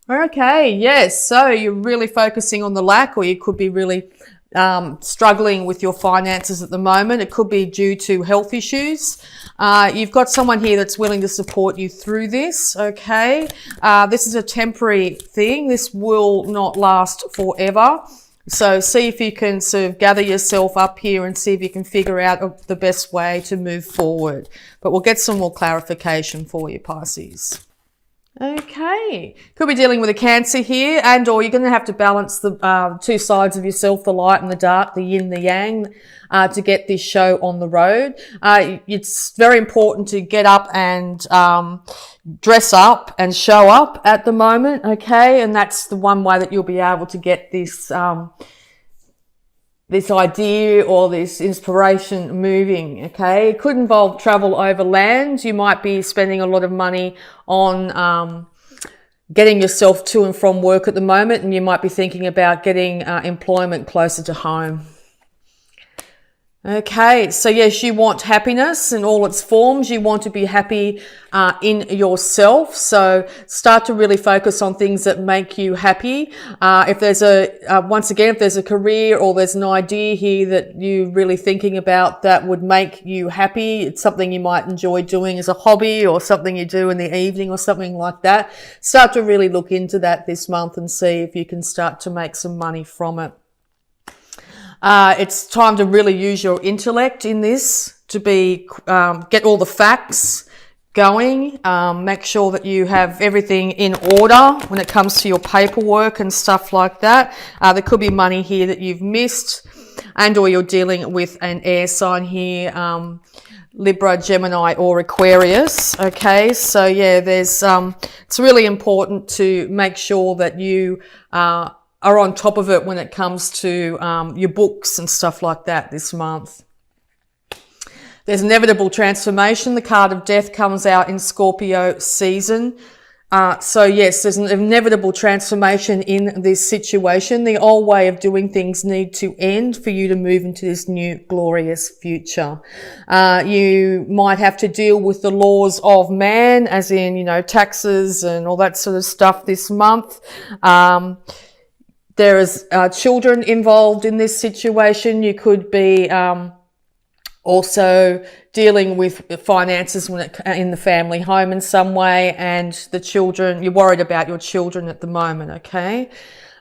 Okay, yes. So you're really focusing on the lack, or you could be really struggling with your finances at the moment. It could be due to health issues. You've got someone here that's willing to support you through this, okay? This is a temporary thing. This will not last forever. So see if you can sort of gather yourself up here and see if you can figure out the best way to move forward. But we'll get some more clarification for you, Pisces. Okay, could be dealing with a Cancer here, and or you're going to have to balance the two sides of yourself, the light and the dark, the yin, the yang, to get this show on the road. It's very important to get up and dress up and show up at the moment, okay? And that's the one way that you'll be able to get this this idea or this inspiration moving, okay? It could involve travel overland. You might be spending a lot of money on getting yourself to and from work at the moment, and you might be thinking about getting employment closer to home. Okay, so yes, you want happiness in all its forms. You want to be happy in yourself. So start to really focus on things that make you happy. If there's once again, if there's a career or there's an idea here that you're really thinking about that would make you happy, it's something you might enjoy doing as a hobby or something you do in the evening or something like that. Start to really look into that this month and see if you can start to make some money from it. It's time to really use your intellect in this to get all the facts going. Make sure that you have everything in order when it comes to your paperwork and stuff like that. There could be money here that you've missed, and or you're dealing with an air sign here, Libra, Gemini or Aquarius. Okay, so yeah, it's really important to make sure that you are on top of it when it comes to your books and stuff like that this month. There's inevitable transformation. The card of death comes out in Scorpio season. So yes, there's an inevitable transformation in this situation. The old way of doing things need to end for you to move into this new glorious future. You might have to deal with the laws of man, as in, taxes and all that sort of stuff this month. There is children involved in this situation. You could be also dealing with finances in the family home in some way, and the children, you're worried about your children at the moment, okay?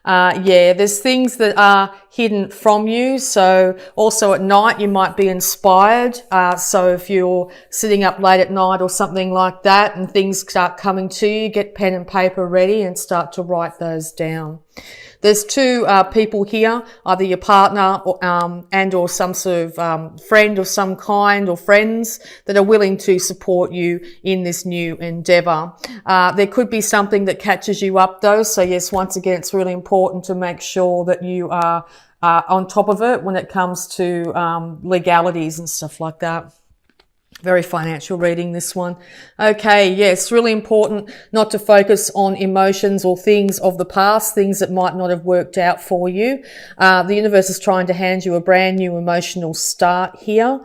There's things that are hidden from you. So also at night, you might be inspired. So if you're sitting up late at night or something like that and things start coming to you, get pen and paper ready and start to write those down. There's two people here, either your partner or some sort of friend of some kind, or friends that are willing to support you in this new endeavour. There could be something that catches you up though. So yes, once again, it's really important to make sure that you are on top of it when it comes to legalities and stuff like that. Very financial reading, this one. Okay, yes, really important not to focus on emotions or things of the past, things that might not have worked out for you. The universe is trying to hand you a brand new emotional start here.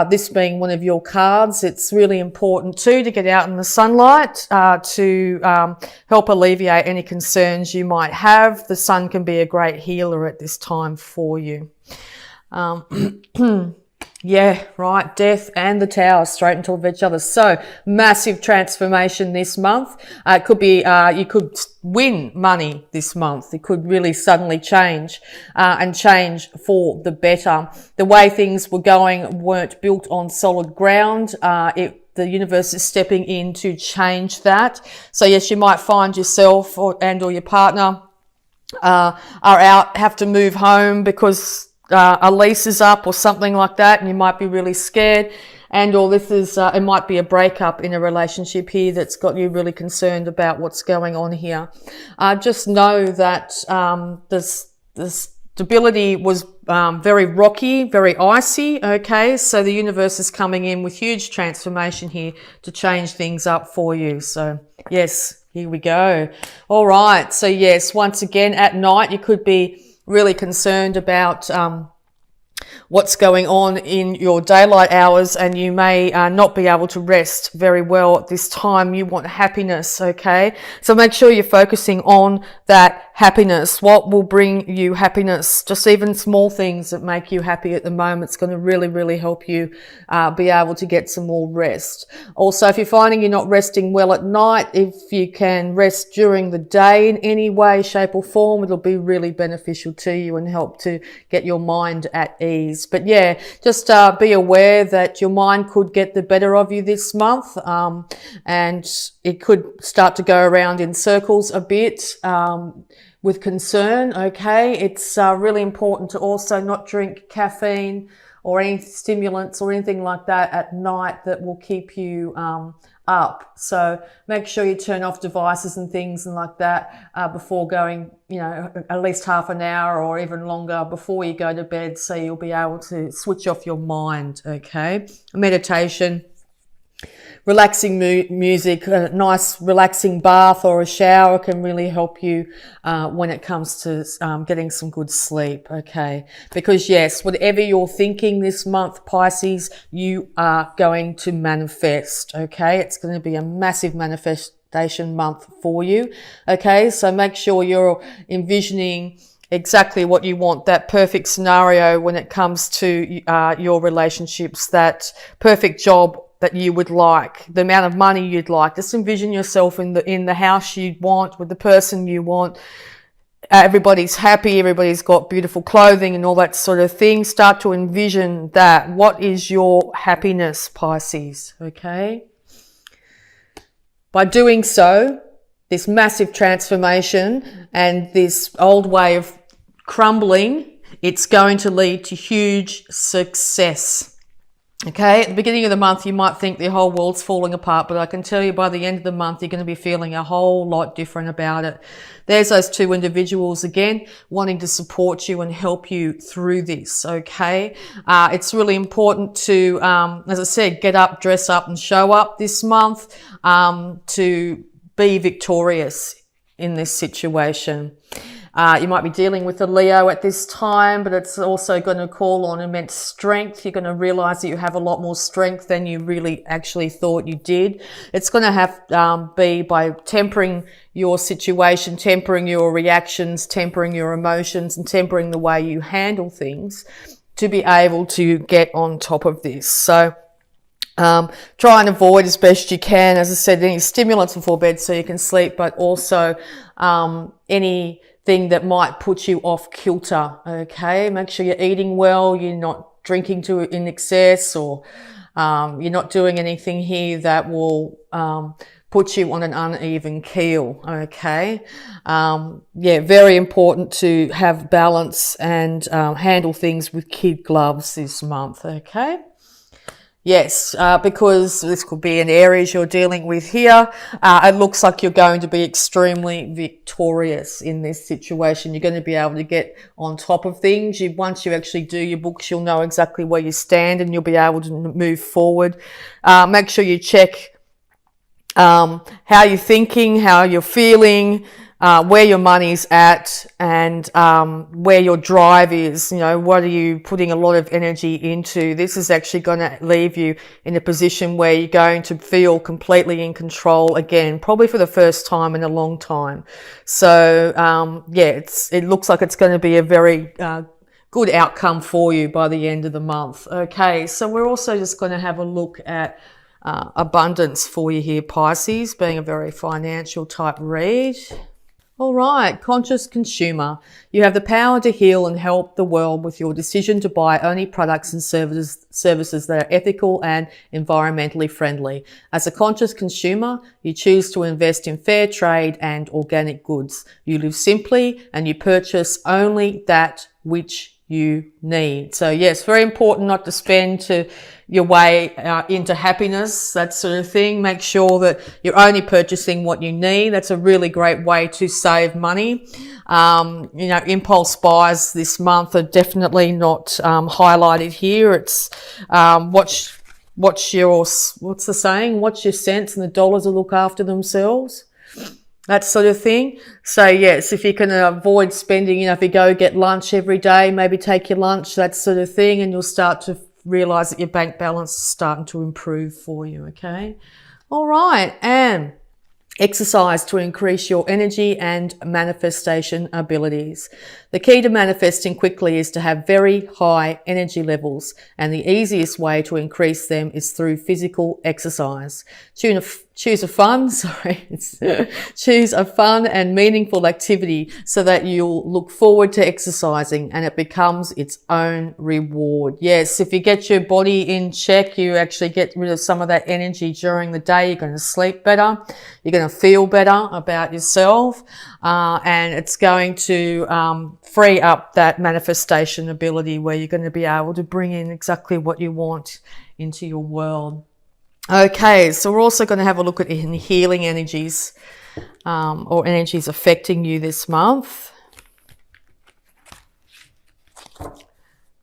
This being one of your cards, it's really important too to get out in the sunlight to help alleviate any concerns you might have. The sun can be a great healer at this time for you. Yeah, right. Death and the Tower straight on top of each other. So massive transformation this month. It could be, you could win money this month. It could really suddenly change, and change for the better. The way things were going weren't built on solid ground. The universe is stepping in to change that. So yes, you might find yourself or your partner, are out, have to move home because a lease is up or something like that, and you might be really scared, and or this is it might be a breakup in a relationship here that's got you really concerned about what's going on here. Just know that the stability was very rocky, very icy. Okay, so the universe is coming in with huge transformation here to change things up for you. So yes, here we go. All right, so yes, once again at night you could be really concerned about what's going on in your daylight hours, and you may not be able to rest very well at this time. You want happiness, okay? So make sure you're focusing on that happiness. What will bring you happiness? Just even small things that make you happy at the moment. It's going to really, really help you be able to get some more rest. Also, if you're finding you're not resting well at night, if you can rest during the day in any way, shape or form, it'll be really beneficial to you and help to get your mind at ease. But yeah, just be aware that your mind could get the better of you this month, and it could start to go around in circles a bit with concern, okay? It's really important to also not drink caffeine or any stimulants or anything like that at night that will keep you up. So make sure you turn off devices and things and like that before going, at least half an hour or even longer before you go to bed, so you'll be able to switch off your mind, okay? Meditation, relaxing music, a nice relaxing bath or a shower can really help you when it comes to getting some good sleep, okay? Because yes, whatever you're thinking this month, Pisces, you are going to manifest, okay? It's going to be a massive manifestation month for you, okay? So make sure you're envisioning exactly what you want, that perfect scenario when it comes to your relationships, that perfect job that you would like, the amount of money you'd like. Just envision yourself in the house you want, with the person you want. Everybody's happy, everybody's got beautiful clothing and all that sort of thing. Start to envision that. What is your happiness, Pisces? Okay? By doing so, this massive transformation and this old way of crumbling, it's going to lead to huge success. Okay, at the beginning of the month, you might think the whole world's falling apart, but I can tell you by the end of the month, you're going to be feeling a whole lot different about it. There's those two individuals again, wanting to support you and help you through this, okay? It's really important to, as I said, get up, dress up and show up this month to be victorious in this situation. You might be dealing with a Leo at this time, but it's also going to call on immense strength. You're going to realize that you have a lot more strength than you really actually thought you did. It's going to have be by tempering your situation, tempering your reactions, tempering your emotions, and tempering the way you handle things to be able to get on top of this. So try and avoid as best you can, as I said, any stimulants before bed so you can sleep, but also anything that might put you off kilter, okay? Make sure you're eating well, you're not drinking in excess, or you're not doing anything here that will put you on an uneven keel, okay? Yeah, very important to have balance and handle things with kid gloves this month, okay? Yes, because this could be an Aries you're dealing with here. It looks like you're going to be extremely victorious in this situation. You're going to be able to get on top of things. Once you actually do your books, you'll know exactly where you stand and you'll be able to move forward. Make sure you check how you're thinking, how you're feeling, where your money's at, and where your drive is. You know, what are you putting a lot of energy into? This is actually going to leave you in a position where you're going to feel completely in control again, probably for the first time in a long time. So yeah, it looks like it's going to be a very good outcome for you by the end of the month. Okay, so we're also just going to have a look at abundance for you here, Pisces, being a very financial type read. All right, conscious consumer. You have the power to heal and help the world with your decision to buy only products and services that are ethical and environmentally friendly. As a conscious consumer, you choose to invest in fair trade and organic goods. You live simply and you purchase only that which you need. So yes, very important not to spend your way into happiness, that sort of thing. Make sure that you're only purchasing what you need. That's a really great way to save money. You know, impulse buys this month are definitely not highlighted here. It's what's the saying? Watch your cents and the dollars will look after themselves. that sort of thing. So yes, if you can avoid spending, if you go get lunch every day, maybe take your lunch, that sort of thing, and you'll start to realize that your bank balance is starting to improve for you. Okay. All right. And exercise to increase your energy and manifestation abilities. The key to manifesting quickly is to have very high energy levels, and the easiest way to increase them is through physical exercise. Choose a fun and meaningful activity so that you'll look forward to exercising and it becomes its own reward. Yes, if you get your body in check, you actually get rid of some of that energy during the day. You're going to sleep better. You're going to feel better about yourself. And it's going to free up that manifestation ability where you're going to be able to bring in exactly what you want into your world. Okay, so we're also going to have a look at healing energies or energies affecting you this month.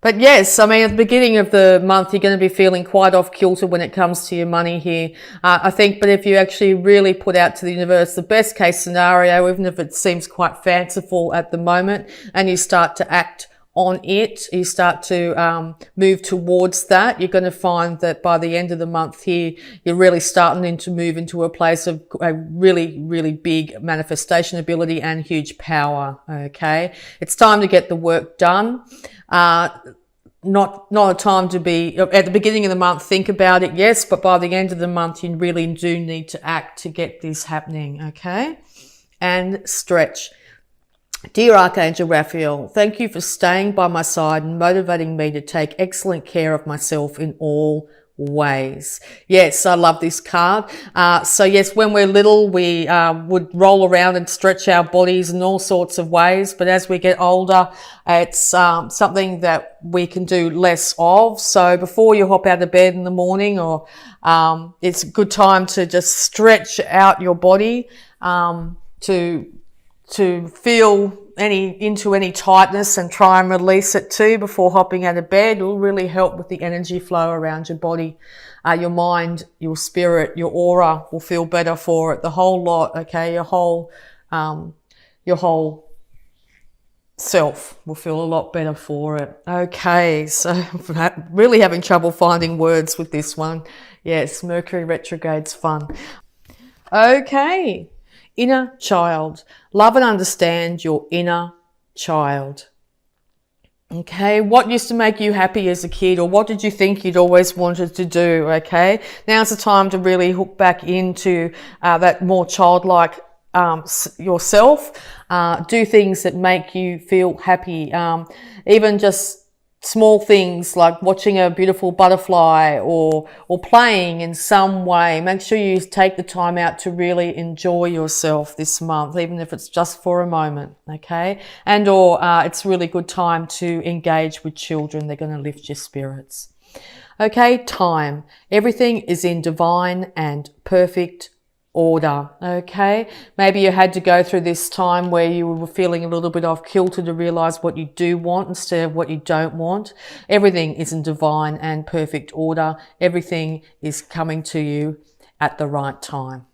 But yes, I mean, at the beginning of the month, you're going to be feeling quite off kilter when it comes to your money here. I think, but if you actually really put out to the universe the best case scenario, even if it seems quite fanciful at the moment, and you start to act on it, you start to move towards that, you're going to find that by the end of the month here, you're really starting to move into a place of a really, really big manifestation ability and huge power. Okay. It's time to get the work done. Not a time to be at the beginning of the month, think about it. Yes. But by the end of the month, you really do need to act to get this happening. Okay. And stretch. Dear Archangel Raphael, thank you for staying by my side and motivating me to take excellent care of myself in all ways. Yes, I love this card. So yes, when we're little, we would roll around and stretch our bodies in all sorts of ways. But as we get older, it's something that we can do less of. So before you hop out of bed in the morning, or it's a good time to just stretch out your body to feel into any tightness and try and release it too before hopping out of bed. It will really help with the energy flow around your body. Your mind, your spirit, your aura will feel better for it. The whole lot, okay? Your whole self will feel a lot better for it. Okay, so really having trouble finding words with this one. Yes, Mercury retrograde's fun. Okay. Inner child. Love and understand your inner child. Okay, what used to make you happy as a kid, or what did you think you'd always wanted to do? Okay, now's the time to really hook back into that more childlike yourself. Do things that make you feel happy. Even just small things like watching a beautiful butterfly or playing in some way. Make sure you take the time out to really enjoy yourself this month, even if it's just for a moment, okay? And or it's a really good time to engage with children. They're going to lift your spirits. Okay, time. Everything is in divine and perfect order. Okay, maybe you had to go through this time where you were feeling a little bit off kilter to realize what you do want instead of what you don't want. Everything is in divine and perfect order. Everything is coming to you at the right time.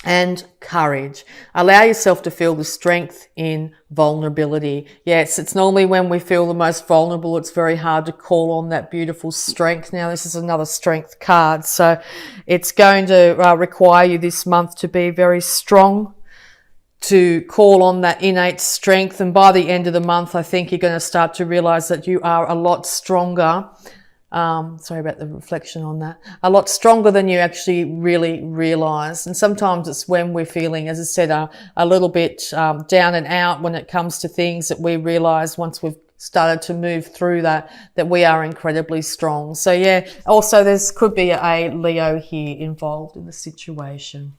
And courage. Allow yourself to feel the strength in vulnerability. Yes, it's normally when we feel the most vulnerable, it's very hard to call on that beautiful strength. Now, this is another strength card, so it's going to require you this month to be very strong, to call on that innate strength. And by the end of the month, I think you're going to start to realize that you are a lot stronger. Sorry about the reflection on that. A lot stronger than you actually really realize. And sometimes it's when we're feeling, as I said, a little bit down and out when it comes to things that we realize once we've started to move through that we are incredibly strong. So yeah, also could be a Leo here involved in the situation.